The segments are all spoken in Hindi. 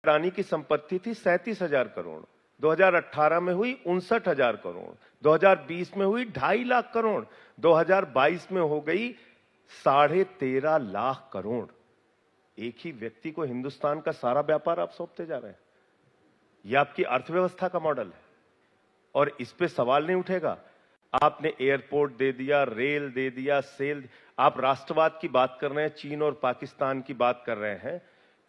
अडानी की संपत्ति थी 37,000 करोड़, 2018 में हुई 59,000 करोड़, 2020 में हुई 2.5 लाख करोड़, 2022 में हो गई 13.5 लाख करोड़। एक ही व्यक्ति को हिंदुस्तान का सारा व्यापार आप सौंपते जा रहे हैं। यह आपकी अर्थव्यवस्था का मॉडल है और इस पे सवाल नहीं उठेगा। आपने एयरपोर्ट दे दिया, रेल दे दिया, सेल। आप राष्ट्रवाद की बात कर रहे हैं, चीन और पाकिस्तान की बात कर रहे हैं।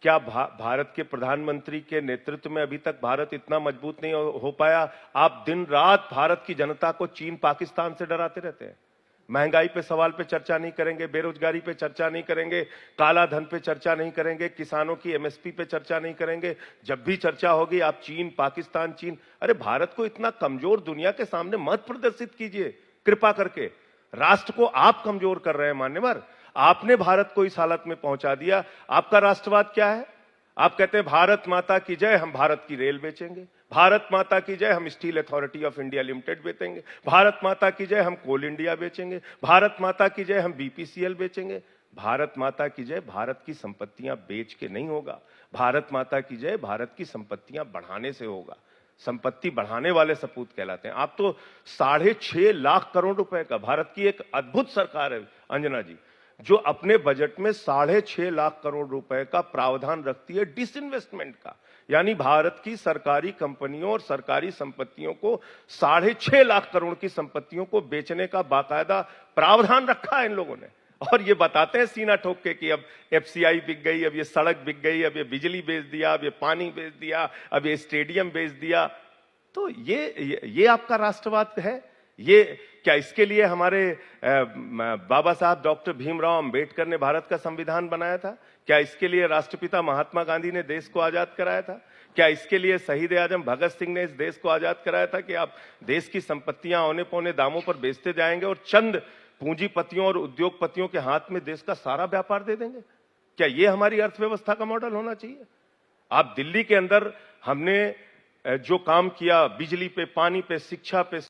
क्या भारत के प्रधानमंत्री के नेतृत्व में अभी तक भारत इतना मजबूत नहीं हो पाया? आप दिन रात भारत की जनता को चीन पाकिस्तान से डराते रहते हैं। महंगाई पे सवाल पे चर्चा नहीं करेंगे, बेरोजगारी पे चर्चा नहीं करेंगे, काला धन पे चर्चा नहीं करेंगे, किसानों की एमएसपी पे चर्चा नहीं करेंगे। जब भी चर्चा होगी आप चीन, पाकिस्तान, चीन। अरे भारत को इतना कमजोर दुनिया के सामने मत प्रदर्शित कीजिए कृपा करके। राष्ट्र को आप कमजोर कर रहे हैं मान्यवर। आपने भारत को इस हालत में पहुंचा दिया। आपका राष्ट्रवाद क्या है? आप कहते हैं भारत माता की जय, हम भारत की रेल बेचेंगे। भारत माता की जय, हम steel authority of India limited बेचेंगे। भारत माता की जय, हम कोल इंडिया बेचेंगे। भारत माता की जय, हम बीपीसीएल बेचेंगे। भारत माता की जय भारत की संपत्तियां बेच के नहीं होगा। भारत माता की जय भारत की संपत्तियां बढ़ाने से होगा। संपत्ति बढ़ाने वाले सपूत कहलाते हैं। आप तो 6.5 लाख करोड़ रुपए का, भारत की एक अद्भुत सरकार है अंजना जी, जो अपने बजट में 6.5 लाख करोड़ रुपए का प्रावधान रखती है डिसइन्वेस्टमेंट का। यानी भारत की सरकारी कंपनियों और सरकारी संपत्तियों को 6.5 लाख करोड़ की संपत्तियों को बेचने का बाकायदा प्रावधान रखा है इन लोगों ने। और ये बताते हैं सीना ठोक के कि अब एफसीआई बिक गई, अब ये सड़क बिक गई, अब ये बिजली बेच दिया, अब ये पानी बेच दिया, अब ये स्टेडियम बेच दिया। तो ये आपका राष्ट्रवाद है? ये क्या इसके लिए हमारे बाबा साहब डॉक्टर भीमराव अंबेडकर ने भारत का संविधान बनाया था? क्या इसके लिए राष्ट्रपिता महात्मा गांधी ने देश को आजाद कराया था? क्या इसके लिए शहीद आजम भगत सिंह ने इस देश को आजाद कराया था कि आप देश की संपत्तियां औने पौने दामों पर बेचते जाएंगे और चंद पूंजीपतियों और उद्योगपतियों के हाथ में देश का सारा व्यापार दे देंगे? क्या ये हमारी अर्थव्यवस्था का मॉडल होना चाहिए? आप दिल्ली के अंदर हमने जो काम किया, बिजली पे, पानी पे, शिक्षा पे,